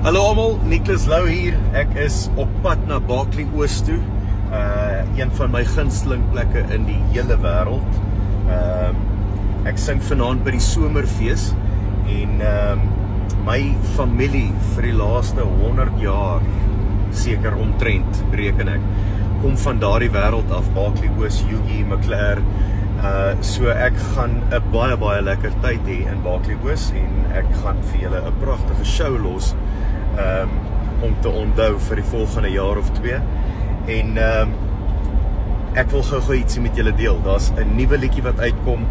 Hallo almal, Nicholas Lou hier. Ek is op pad na Berkeley Oos toe. Een van my gunsteling plekke in die hele wêreld. Ek sing vanaand by die Somerfees en my familie vir die laaste 100 jaar, seker omtrent, bereken ek, kom van daardie wêreld af, Berkeley Oos, Yugi, McLaren. So ek gaan 'n baie lekker tyd hê in Berkeley Oos en ek gaan vir julle 'n pragtige show los om te onthou vir die volgende jaar of 2. En ek wil gou ietsie met julle deel. Daar's 'n nuwe liedjie wat uitkom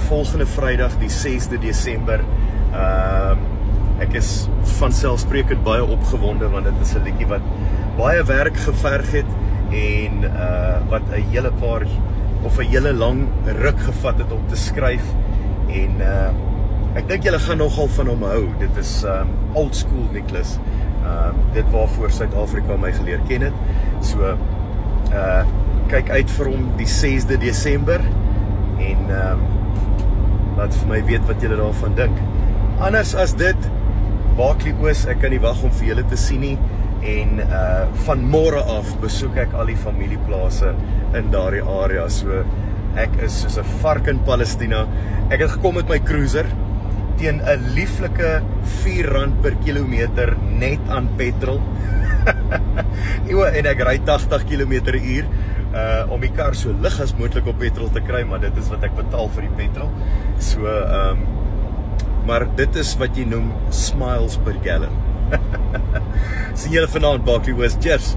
volgende Vrydag die 6de Desember. Ek is vanselfsprekend baie opgewonde want dit is 'n liedjie wat baie werk geverg het en wat 'n hele paar of 'n hele lang ruk gevat het om te skryf en ek dink julle gaan nogal van hom hou. Dit is old school Nicholas. Dit waarvoor Suid-Afrika my geleer ken het. So kyk uit vir hom die 6de Desember en laat vir my weet wat julle daarvan dink. Anders as dit, Berkeley Oos, ek kan nie wag om vir julle te sien nie. En van môre af besoek ek al die familieplase in daardie area. So ek is soos 'n vark in Palestina. Ek het gekom met my cruiser teen 'n lieflike R4 per kilometer net aan petrol. En ek ry 80 km/h om die kar so lig as moontlik op petrol te kry, maar dit is wat ek betaal vir die petrol. So maar dit is wat jy noem smiles per gallon. Sien julle vanaand, Berkeley Oos. Cheers!